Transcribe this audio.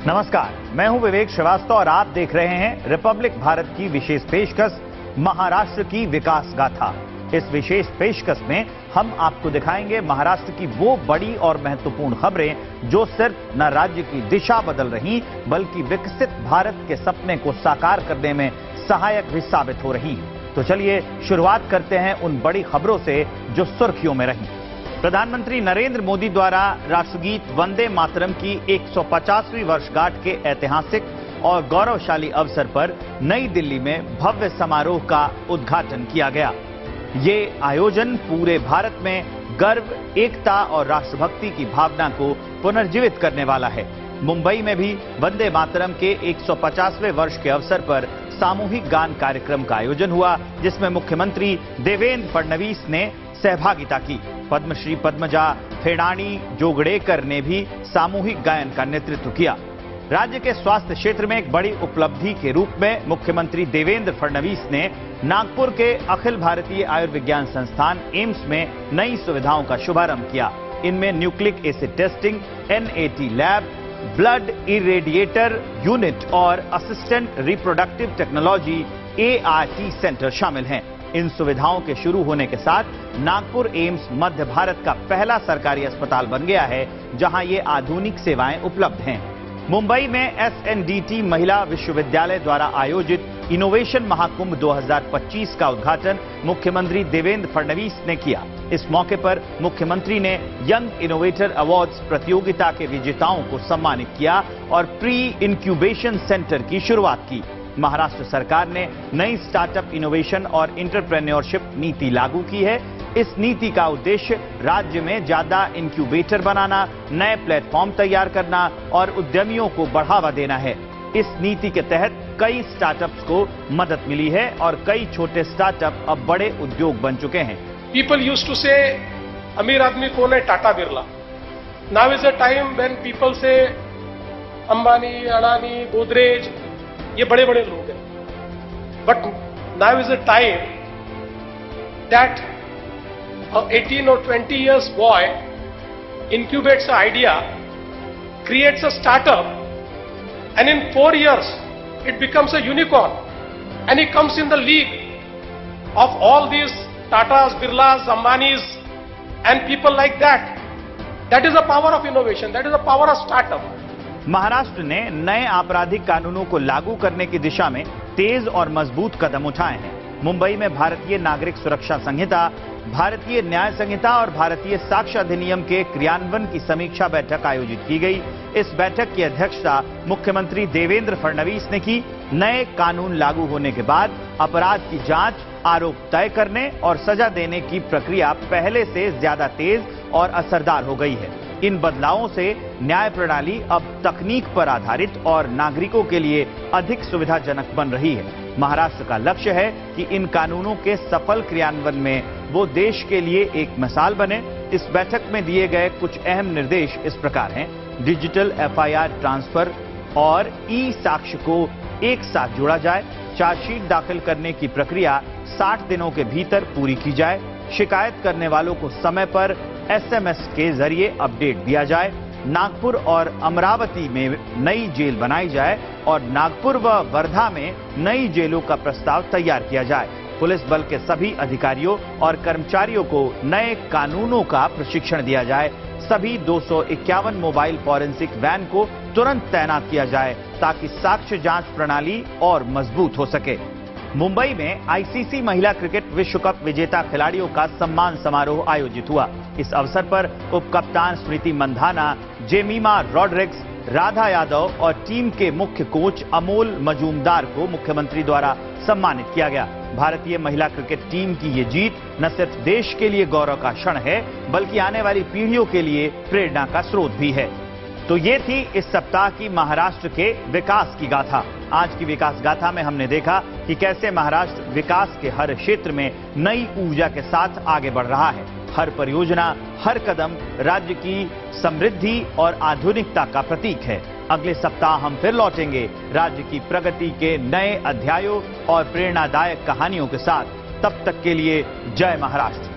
नमस्कार, मैं हूं विवेक श्रीवास्तव और आप देख रहे हैं रिपब्लिक भारत की विशेष पेशकश महाराष्ट्र की विकास गाथा। इस विशेष पेशकश में हम आपको दिखाएंगे महाराष्ट्र की वो बड़ी और महत्वपूर्ण खबरें जो सिर्फ न राज्य की दिशा बदल रही बल्कि विकसित भारत के सपने को साकार करने में सहायक भी साबित हो रही। तो चलिए शुरुआत करते हैं उन बड़ी खबरों से जो सुर्खियों में रही। प्रधानमंत्री नरेंद्र मोदी द्वारा राष्ट्रगीत वंदे मातरम की 150वीं वर्षगांठ के ऐतिहासिक और गौरवशाली अवसर पर नई दिल्ली में भव्य समारोह का उद्घाटन किया गया। ये आयोजन पूरे भारत में गर्व, एकता और राष्ट्रभक्ति की भावना को पुनर्जीवित करने वाला है। मुंबई में भी वंदे मातरम के 150वें वर्ष के अवसर पर सामूहिक गान कार्यक्रम का आयोजन हुआ, जिसमें मुख्यमंत्री देवेंद्र फडणवीस ने सहभागिता की। पद्मश्री पद्मजा फेडानी जोगड़ेकर ने भी सामूहिक गायन का नेतृत्व किया। राज्य के स्वास्थ्य क्षेत्र में एक बड़ी उपलब्धि के रूप में मुख्यमंत्री देवेंद्र फडणवीस ने नागपुर के अखिल भारतीय आयुर्विज्ञान संस्थान एम्स में नई सुविधाओं का शुभारंभ किया। इनमें nucleic acid testing, NAT lab, blood irradiator unit और assistant reproductive technology ART centre शामिल हैं। इन सुविधाओं के शुरू होने के साथ नागपुर एम्स मध्य भारत का पहला सरकारी अस्पताल बन गया है जहां ये आधुनिक सेवाएं उपलब्ध हैं। मुंबई में SNDT महिला विश्वविद्यालय द्वारा आयोजित इनोवेशन महाकुंभ 2025 का उद्घाटन मुख्यमंत्री देवेंद्र फडणवीस ने किया। इस मौके पर मुख्यमंत्री ने यंग इनोवेटर अवार्ड्स प्रतियोगिता के विजेताओं को सम्मानित किया और प्री इंक्यूबेशन सेंटर की शुरुआत की। महाराष्ट्र सरकार ने नई स्टार्टअप इनोवेशन और इंटरप्रेन्योरशिप नीति लागू की है। इस नीति का उद्देश्य राज्य में ज्यादा इंक्यूबेटर बनाना, नए प्लेटफॉर्म तैयार करना और उद्यमियों को बढ़ावा देना है। इस नीति के तहत कई स्टार्टअप्स को मदद मिली है और कई छोटे स्टार्टअप अब बड़े उद्योग बन चुके हैं। पीपल यूज्ड टू से अमीर आदमी कौन है? Tata Birla. Now is a time when people से अंबानी, अडानी, गोदरेज, ये बड़े बड़े लोग हैं। But now is a time that 18 or 20 years boy incubates an idea, creates a startup, and in 4 years it becomes a unicorn, and he comes in the league of all these Tatas, Birlas, Ambanis, and people like that. That is the power of innovation. That is the power of startup. Maharashtra ने नए आपराधिक कानूनों को लागू करने की दिशा में तेज और मजबूत कदम उठाए हैं। मुंबई में भारतीय नागरिक सुरक्षा संहिता, भारतीय न्याय संहिता और भारतीय साक्ष्य अधिनियम के क्रियान्वयन की समीक्षा बैठक आयोजित की गई। इस बैठक की अध्यक्षता मुख्यमंत्री देवेंद्र फडणवीस ने की। नए कानून लागू होने के बाद अपराध की जांच, आरोप तय करने और सजा देने की प्रक्रिया पहले से ज्यादा तेज और असरदार हो गई है। इन बदलावों से न्याय प्रणाली अब तकनीक पर आधारित और नागरिकों के लिए अधिक सुविधाजनक बन रही है। महाराष्ट्र का लक्ष्य है कि इन कानूनों के सफल क्रियान्वयन में वो देश के लिए एक मिसाल बने। इस बैठक में दिए गए कुछ अहम निर्देश इस प्रकार हैं। डिजिटल FIR ट्रांसफर और ई-साक्ष्य को एक साथ जोड़ा जाए। चार्जशीट दाखिल करने की प्रक्रिया 60 दिनों के भीतर पूरी की जाए। शिकायत करने वालों को समय पर SMS के जरिए अपडेट दिया जाए। नागपुर और अमरावती में नई जेल बनाई जाए और नागपुर व वर्धा में नई जेलों का प्रस्ताव तैयार किया जाए। पुलिस बल के सभी अधिकारियों और कर्मचारियों को नए कानूनों का प्रशिक्षण दिया जाए। सभी 251 मोबाइल फॉरेंसिक वैन को तुरंत तैनात किया जाए ताकि साक्ष्य जांच प्रणाली और मजबूत हो सके। मुंबई में ICC महिला क्रिकेट विश्व कप विजेता खिलाड़ियों का सम्मान समारोह आयोजित हुआ। इस अवसर पर उप कप्तान स्मृति मंधाना, जेमिमा रॉड्रिग्स, राधा यादव और टीम के मुख्य कोच अमोल मजूमदार को मुख्यमंत्री द्वारा सम्मानित किया गया। भारतीय महिला क्रिकेट टीम की ये जीत न सिर्फ देश के लिए गौरव का क्षण है बल्कि आने वाली पीढ़ियों के लिए प्रेरणा का स्रोत भी है। तो ये थी इस सप्ताह की महाराष्ट्र के विकास की गाथा। आज की विकास गाथा में हमने देखा कि कैसे महाराष्ट्र विकास के हर क्षेत्र में नई ऊर्जा के साथ आगे बढ़ रहा है। हर परियोजना, हर कदम राज्य की समृद्धि और आधुनिकता का प्रतीक है। अगले सप्ताह हम फिर लौटेंगे राज्य की प्रगति के नए अध्यायों और प्रेरणादायक कहानियों के साथ। तब तक के लिए जय महाराष्ट्र।